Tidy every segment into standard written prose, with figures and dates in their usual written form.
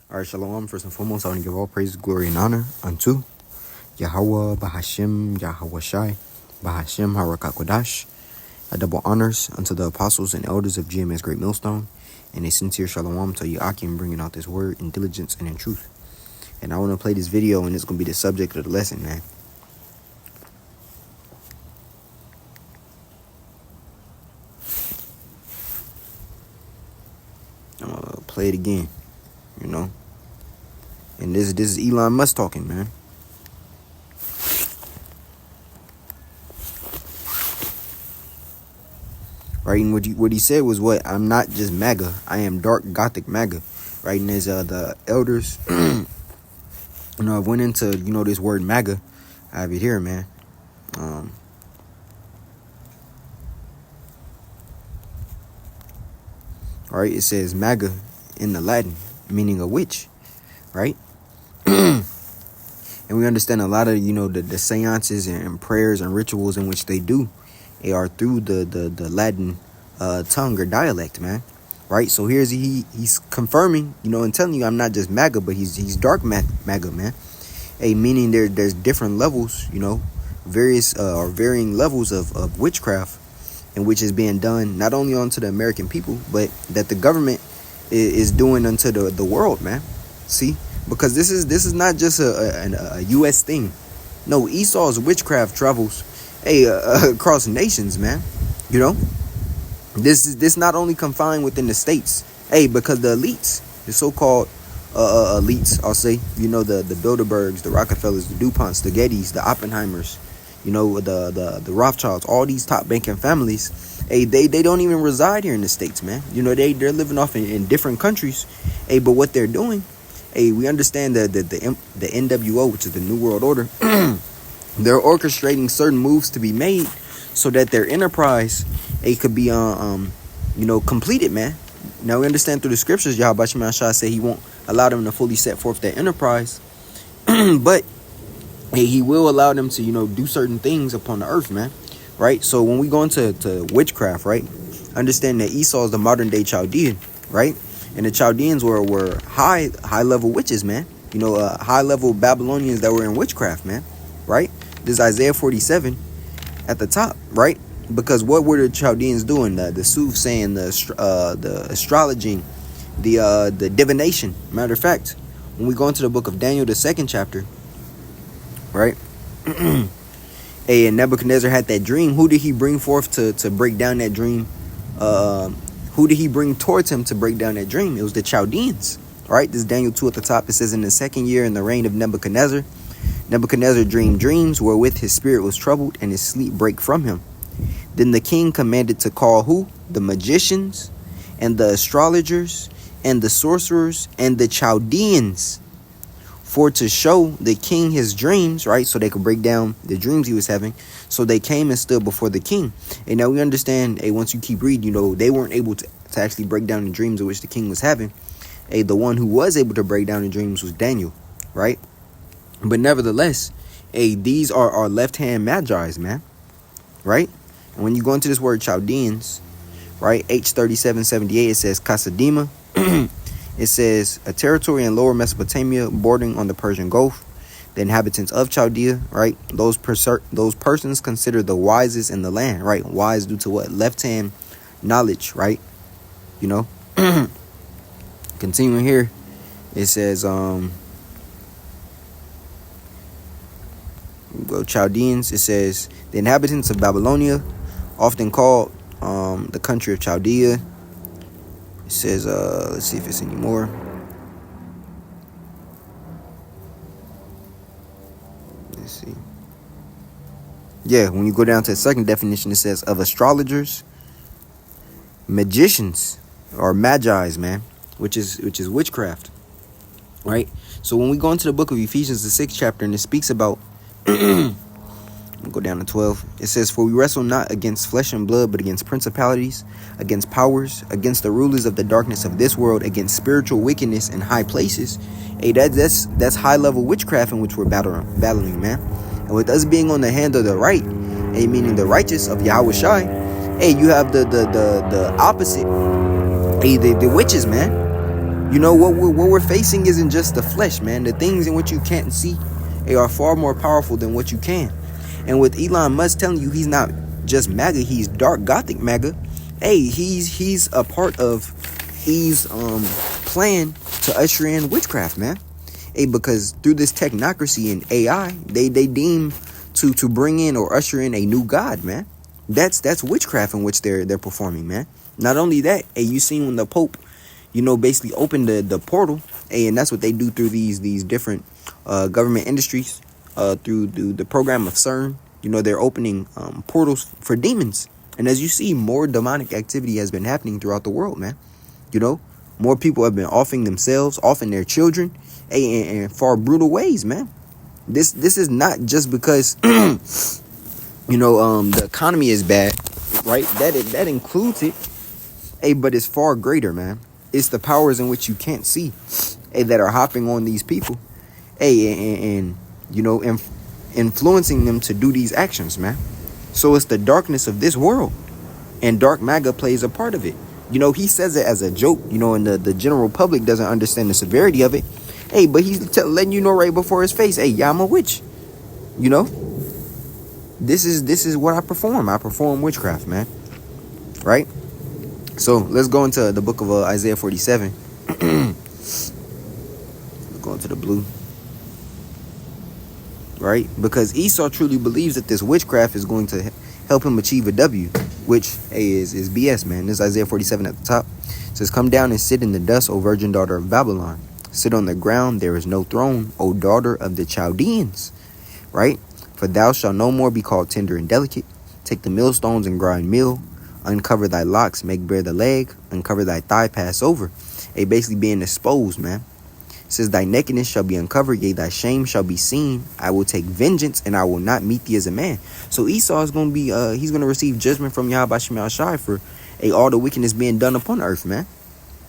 All right, shalom. First and foremost, I want to give all praise, glory, and honor unto Yahweh, Bahashim, Yahweh Shai, Bahashim, Harakakodash. A double honors unto the apostles and elders of GMS Great Millstone, and a sincere shalom to Yakim bringing out this word in diligence and in truth. And I want to play this video, and it's going to be the subject of the lesson, man. I'm going to play it again, you know. And this is Elon Musk talking, man. Right, and what he said was, what? I'm not just MAGA. I am dark Gothic MAGA. Right, and as the elders, I went into, this word MAGA. I have it here, man. All right, it says MAGA in the Latin, meaning a witch, right? And we understand a lot of, the seances and prayers and rituals in which they do, they are through the Latin tongue or dialect, man. Right? So he's confirming, and telling you I'm not just MAGA, but he's dark MAGA, man. Meaning there's different levels, various or varying levels of witchcraft, in which is being done not only onto the American people, but that the government is doing unto the world, man. See? Because this is not just a U.S. thing. No, Esau's witchcraft travels across nations, man. This not only confined within the states. Because the elites, the so-called elites, I'll say, the Bilderbergs, the Rockefellers, the DuPonts, the Gettys, the Oppenheimers, the Rothschilds, all these top banking families, they don't even reside here in the States, man. They're living off in different countries. But what they're doing, we understand that the NWO, which is the New World Order, they're orchestrating certain moves to be made so that their enterprise could be completed, man. Now we understand through the scriptures, Yahweh Shai said he won't allow them to fully set forth their enterprise, but he will allow them to do certain things upon the earth, man. Right? So when we go into witchcraft, right, understand that Esau is the modern day Chaldean, right? And the Chaldeans were high level witches, man. High level Babylonians that were in witchcraft, man. Right? This is Isaiah 47 at the top, right? Because what were the Chaldeans doing? The soothsaying, the astrologing, the divination. Matter of fact, when we go into the book of Daniel, the 2nd chapter, right? And Nebuchadnezzar had that dream. Who did he bring forth to break down that dream? Who did he bring towards him to break down that dream? It was the Chaldeans, right? This is Daniel 2 at the top. It says, in the 2nd year in the reign of Nebuchadnezzar, Nebuchadnezzar dreamed dreams wherewith his spirit was troubled and his sleep brake from him. Then the king commanded to call who? The magicians and the astrologers and the sorcerers and the Chaldeans, for to show the king his dreams, right? So they could break down the dreams he was having. So they came and stood before the king. And now we understand, once you keep reading, they weren't able to actually break down the dreams of which the king was having. The one who was able to break down the dreams was Daniel, right? But nevertheless, these are our left-hand magi's, man, right? And when you go into this word Chaldeans, right, H3778, it says Kasadima. It says a territory in lower Mesopotamia bordering on the Persian Gulf. The inhabitants of Chaldea, right, those persons considered the wisest in the land, right? Wise due to what? Left-hand knowledge, right? Continuing here, it says Chaldeans. It says the inhabitants of Babylonia, often called the country of Chaldea. It says, let's see if it's any more. Let's see. Yeah, when you go down to the second definition, it says of astrologers, magicians, or magi's, man, which is witchcraft, right? So when we go into the book of Ephesians, the 6th chapter, and it speaks about We'll go down to 12. It says, for we wrestle not against flesh and blood, but against principalities, against powers, against the rulers of the darkness of this world, against spiritual wickedness in high places. That's high level witchcraft in which we're battling, man. And with us being on the hand of the right, meaning the righteous of Yahweh Shai, you have the opposite, the witches, man. You know what we're facing isn't just the flesh, man. The things in which you can't see, they are far more powerful than what you can. And with Elon Musk telling you he's not just MAGA, he's dark Gothic MAGA. Hey, he's a part of plan to usher in witchcraft, man. Hey, because through this technocracy and AI, they deem to bring in or usher in a new god, man. That's witchcraft in which they're performing, man. Not only that, hey, you seen when the Pope, basically opened the portal, hey, and that's what they do through these different government industries, through the program of CERN. They're opening portals for demons, and as you see, more demonic activity has been happening throughout the world, man. More people have been offing themselves, offing their children, hey, in far brutal ways, man. This is not just because the economy is bad, right? That includes it, hey, but it's far greater, man. It's the powers in which you can't see, hey, that are hopping on these people, hey, and influencing them to do these actions, man. So it's the darkness of this world, and dark MAGA plays a part of it. He says it as a joke, and the general public doesn't understand the severity of it. Hey, but he's letting you know right before his face, hey, yeah, I'm a witch. This is what I perform. I perform witchcraft, man. Right? So let's go into the book of Isaiah 47. Let's go into the blue. Right? Because Esau truly believes that this witchcraft is going to help him achieve a W, which, hey, is BS, man. This is Isaiah 47 at the top. It says, come down and sit in the dust, O virgin daughter of Babylon. Sit on the ground, there is no throne, O daughter of the Chaldeans. Right? For thou shalt no more be called tender and delicate. Take the millstones and grind meal. Uncover thy locks, make bare the leg. Uncover thy thigh, pass over. Hey, basically being exposed, man. It says, thy nakedness shall be uncovered, yea, thy shame shall be seen. I will take vengeance, and I will not meet thee as a man. So Esau is going to be, he's going to receive judgment from Yahweh Shema Shai for all the wickedness being done upon earth, man.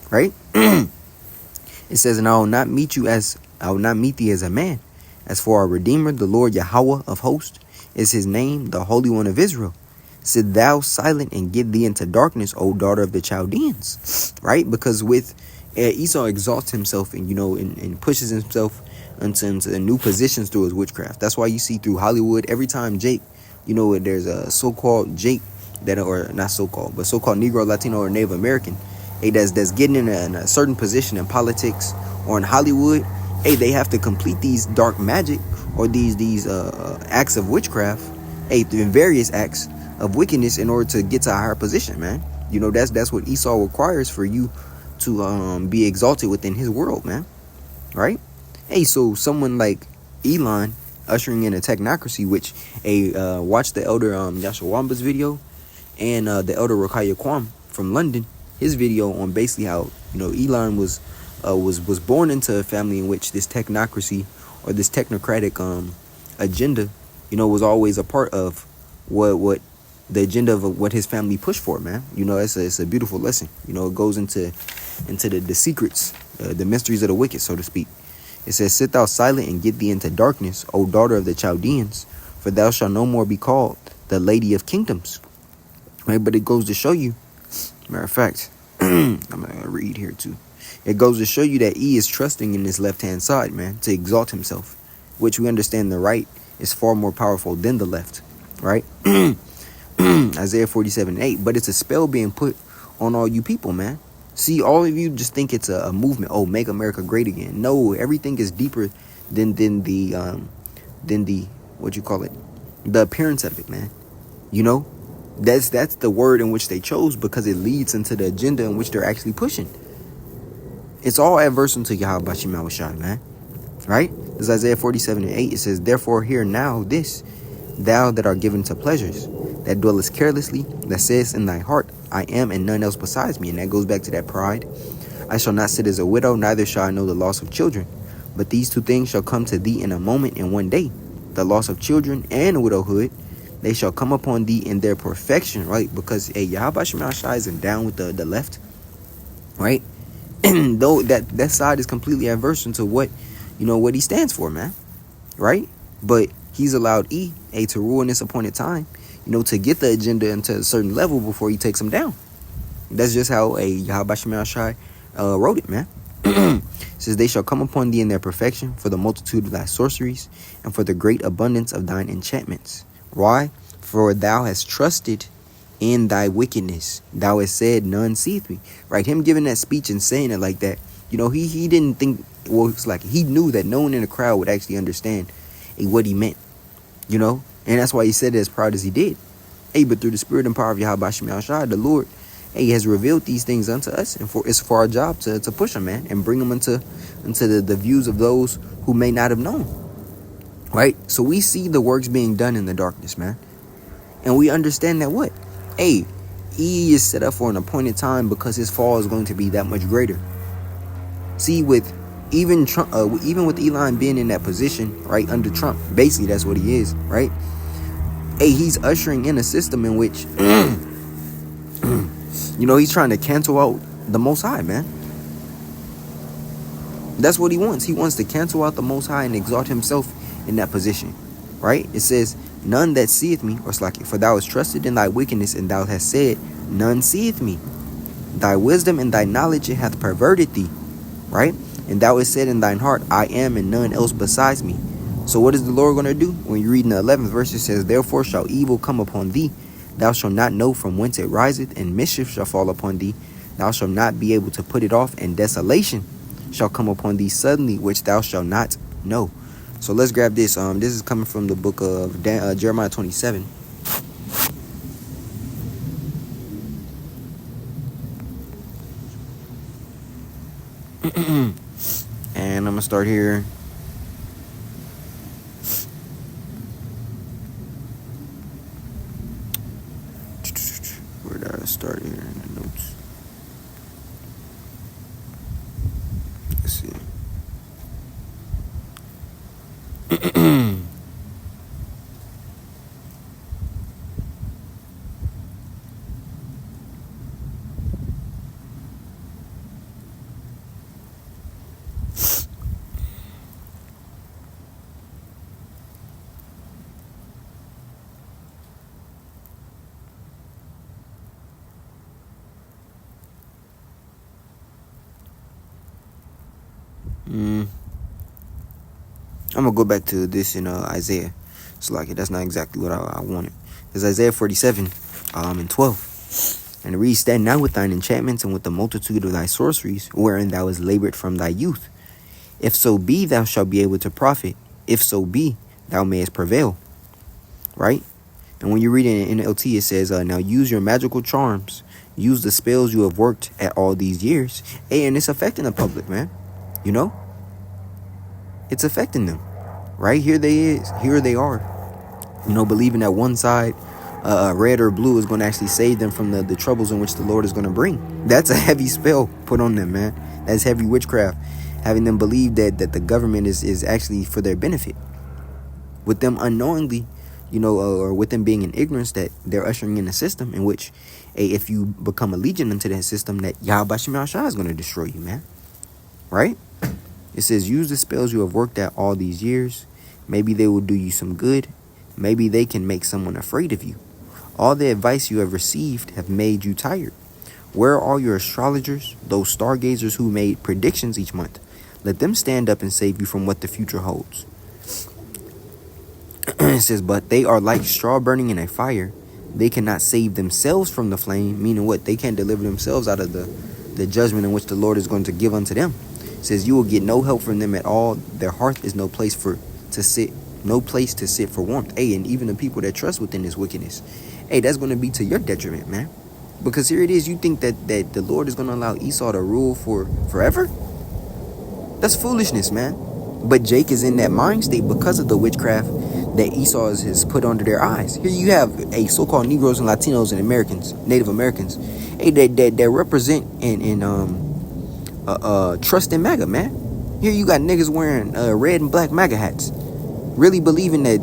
Right? It says, and I will not meet thee as a man. As for our Redeemer, the Lord Yahweh of hosts is his name, the Holy One of Israel. Sit thou silent and get thee into darkness, O daughter of the Chaldeans. Right? Because with Esau exalts himself and, and pushes himself into new positions through his witchcraft. That's why you see through Hollywood, every time Jake, there's a so-called Jake or not so-called, but so-called Negro, Latino, or Native American, hey, that's getting in a certain position in politics or in Hollywood. Hey, they have to complete these dark magic or these acts of witchcraft, hey, through various acts of wickedness in order to get to a higher position, man. That's what Esau requires for you to be exalted within his world, man. Right? Hey, so someone like Elon ushering in a technocracy, which watch the elder Yashawamba's video and the elder Rokaya Kwam from London, his video on basically how Elon was born into a family in which this technocracy or this technocratic agenda was always a part of what the agenda of what his family pushed for, man. It's a beautiful lesson. It goes into the secrets, the mysteries of the wicked, so to speak. It says, sit thou silent and get thee into darkness, O daughter of the Chaldeans, for thou shalt no more be called the lady of kingdoms. Right? But it goes to show you, matter of fact, I'm going to read here too. It goes to show you that he is trusting in his left-hand side, man, to exalt himself, which we understand the right is far more powerful than the left, right? Isaiah 47:8. But it's a spell being put on all you people, man. See, all of you just think it's a movement. Oh, make America great again. No, everything is deeper than the what you call it, the appearance of it, man. That's the word in which they chose because it leads into the agenda in which they're actually pushing. It's all adverse unto Yahweh Shema Shai, man. Right? This is Isaiah 47:8. It says, therefore hear now this, thou that art given to pleasures, that dwellest carelessly, that sayest in thy heart, I am and none else besides me. And that goes back to that pride. I shall not sit as a widow, neither shall I know the loss of children. But these two things shall come to thee in a moment, in one day, the loss of children and widowhood. They shall come upon thee in their perfection, right? Because Yahweh Shema Shai isn't down with the left, right? Though that side is completely adverse to what he stands for, man, right? But he's allowed to rule in this appointed time, to get the agenda into a certain level before he takes him down. That's just how Yahweh Shema Shai wrote it, man. It says, they shall come upon thee in their perfection, for the multitude of thy sorceries, and for the great abundance of thine enchantments. Why? For thou hast trusted in thy wickedness. Thou hast said, none seeth me. Right? Him giving that speech and saying it like that, he didn't think, well, it's like he knew that no one in the crowd would actually understand what he meant, and that's why he said it as proud as he did. But through the spirit and power of Yahweh Shem Shai, the Lord, has revealed these things unto us, and it's for our job to push them, man, and bring them into the views of those who may not have known. Right? So we see the works being done in the darkness, man, and we understand that what, he is set up for an appointed time because his fall is going to be that much greater. See, with even Trump, even with Elon being in that position, right, under Trump, basically that's what he is, right? He's ushering in a system in which, he's trying to cancel out the Most High, man. That's what he wants. He wants to cancel out the Most High and exalt himself in that position, right? It says, none that seeth me, or slack it, for thou hast trusted in thy wickedness, and thou hast said, none seeth me. Thy wisdom and thy knowledge it hath perverted thee, right? And thou hast said in thine heart, I am, and none else besides me. So what is the Lord going to do? When you read in the 11th verse, it says, therefore shall evil come upon thee. Thou shalt not know from whence it riseth, and mischief shall fall upon thee. Thou shalt not be able to put it off, and desolation shall come upon thee suddenly, which thou shalt not know. So let's grab this. This is coming from the book of Jeremiah 27. And I'm going to start here. Where did I start here in the notes? Let's see. I'm gonna go back to this in Isaiah. It's like that's not exactly what I wanted. It's Isaiah 47, and 12. And it reads, stand now with thine enchantments and with the multitude of thy sorceries, wherein thou hast labored from thy youth. If so be thou shalt be able to profit, if so be thou mayest prevail. Right? And when you read it in NLT, it says, now use your magical charms, use the spells you have worked at all these years. And it's affecting the public, man. It's affecting them. Right? Here they are, believing that one side, red or blue, is going to actually save them from the troubles in which the Lord is going to bring. That's a heavy spell put on them, man. That's heavy witchcraft, having them believe that the government is actually for their benefit, with them unknowingly, or with them being in ignorance that they're ushering in a system in which, if you become allegiant unto that system, that Yahweh Shem Shai is going to destroy you, man. Right? It says, use the spells you have worked at all these years. Maybe they will do you some good. Maybe they can make someone afraid of you. All the advice you have received have made you tired. Where are your astrologers, those stargazers who made predictions each month? Let them stand up and save you from what the future holds. It says, but they are like straw burning in a fire. They cannot save themselves from the flame. Meaning what? They can't deliver themselves out of the judgment in which the Lord is going to give unto them. It says, you will get no help from them at all. Their hearth is no place to sit for warmth. And even the people that trust within this wickedness, that's going to be to your detriment, man. Because here it is, you think that the Lord is going to allow Esau to rule for forever? That's foolishness, man. But Jake is in that mind state because of the witchcraft that Esau has put under their eyes. Here you have so-called Negroes and Latinos and Americans, Native Americans, that represent and trust in MAGA, man. Here you got niggas wearing red and black MAGA hats, really believing that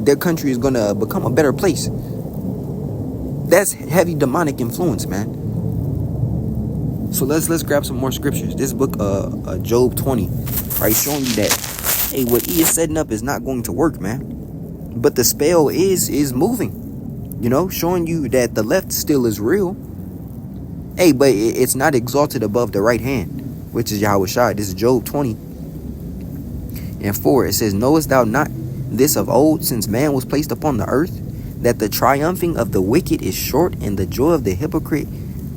their country is gonna become a better place. That's heavy demonic influence, man. So let's grab some more scriptures. This book, Job 20, right, showing you that what he is setting up is not going to work, man. But the spell is moving, showing you that the left still is real. But it's not exalted above the right hand. which is Yahweh Shai. This is Job 20 and 4. It says, knowest thou not this of old, since man was placed upon the earth, that the triumphing of the wicked is short, and the joy of the hypocrite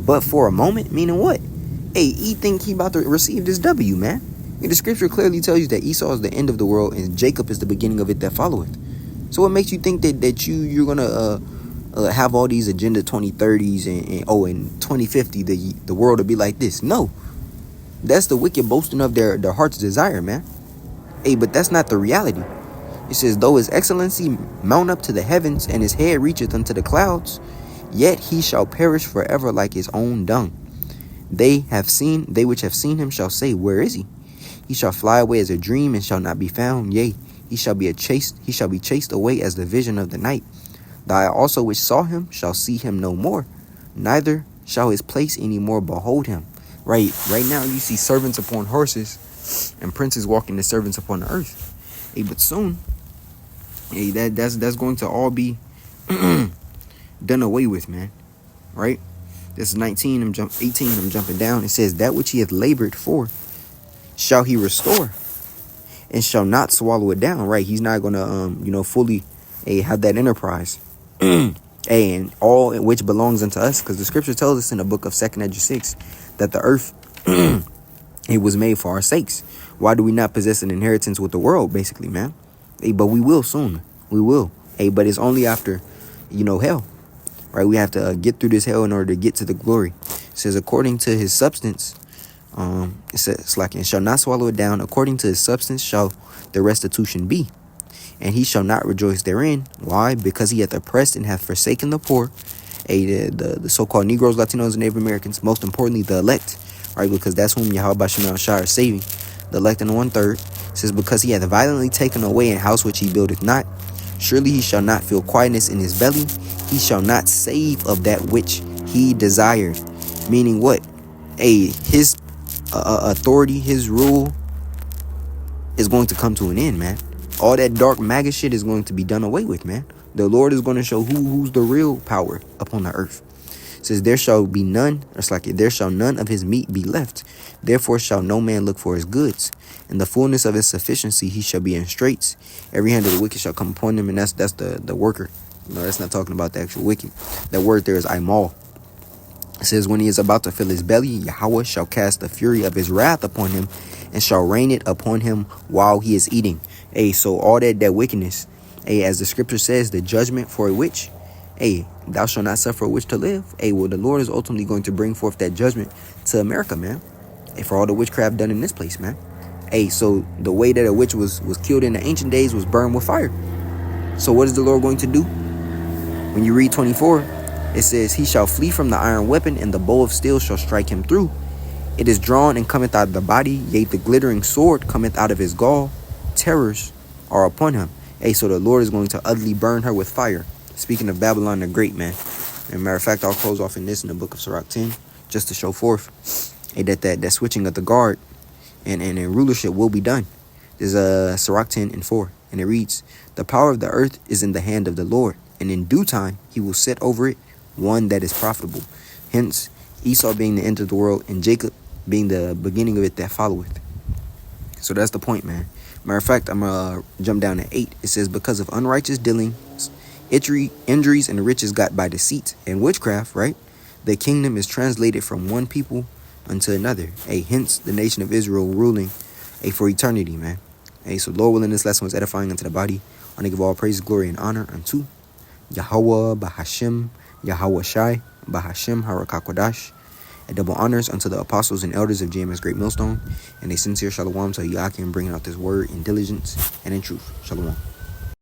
but for a moment? Meaning what? Hey, he think he about to receive this W, man. And the scripture clearly tells you that Esau is the end of the world and Jacob is the beginning of it that followeth. So what makes you think that you're gonna have all these agenda 2030s and in 2050 the world will be like this? No, that's the wicked boasting of their heart's desire, man. Hey, but that's not the reality. It says, though his excellency mount up to the heavens, and his head reacheth unto the clouds, yet he shall perish forever like his own dung. They which have seen him shall say, where is he? He shall fly away as a dream, and shall not be found. Yea, he shall be chased away as the vision of the night. Thou also which saw him shall see him no more, neither shall his place any more behold him. Right now you see servants upon horses and princes walking the servants upon the earth. Hey, but soon, hey, that's going to all be done away with, man. Right? This is 19, 18, I'm jumping down. It says, that which he hath labored for shall he restore, and shall not swallow it down. Right? He's not gonna fully have that enterprise. And all which belongs unto us, because the scripture tells us in the book of 2 Edge 6 that the earth it was made for our sakes. Why do we not possess an inheritance with the world, basically, man? Hey, but we will soon. We will. Hey, but it's only after, hell. Right? We have to get through this hell in order to get to the glory. It says, according to his substance, it says, like, and shall not swallow it down. According to his substance shall the restitution be, and he shall not rejoice therein. Why? Because he hath oppressed and hath forsaken the poor. The so-called Negroes, Latinos, and Native Americans. Most importantly, the elect. Right? Because that's whom Yahweh Basham Shai is saving. The elect in 1/3. It says, because he hath violently taken away an house which he buildeth not. Surely he shall not feel quietness in his belly. He shall not save of that which he desired. Meaning what? His authority, his rule is going to come to an end, man. All that dark MAGA shit is going to be done away with, man. The Lord is going to show who's the real power upon the earth. It says, there shall be none, it's like, there shall none of his meat be left. Therefore shall no man look for his goods. In the fullness of his sufficiency he shall be in straits. Every hand of the wicked shall come upon him, and that's the worker. No, that's not talking about the actual wicked. That word there is Imal. It says, when he is about to fill his belly, Yahweh shall cast the fury of his wrath upon him, and shall rain it upon him while he is eating. So all that wickedness, as the scripture says, the judgment for a witch, thou shalt not suffer a witch to live. Well, the Lord is ultimately going to bring forth that judgment to America, man. For all the witchcraft done in this place, man. So the way that a witch was killed in the ancient days was burned with fire. So what is the Lord going to do? When you read 24, it says, he shall flee from the iron weapon, and the bow of steel shall strike him through. It is drawn and cometh out of the body, yea, the glittering sword cometh out of his gall. Terrors are upon him. So the Lord is going to utterly burn her with fire. Speaking of Babylon the Great, man. As a matter of fact, I'll close off in this in the book of Sirach 10, just to show forth that switching of the guard and rulership will be done. There's Sirach 10 and 4, and it reads, the power of the earth is in the hand of the Lord, and in due time he will set over it one that is profitable. Hence, Esau being the end of the world, and Jacob being the beginning of it that followeth. So that's the point, man. Matter of fact, I'm going to jump down to 8. It says, because of unrighteous dealings, injuries, and riches got by deceit and witchcraft, right? The kingdom is translated from one people unto another. Hence the nation of Israel ruling for eternity, man. So Lord willing, this lesson was edifying unto the body. I want to give all praise, glory, and honor unto Yahweh Bahashim, Yahweh Shai, Bahashim Harakakodash. Double honors unto the apostles and elders of GMS Great Millstone, and a sincere shalom to Yakim bringing out this word in diligence and in truth. Shalom.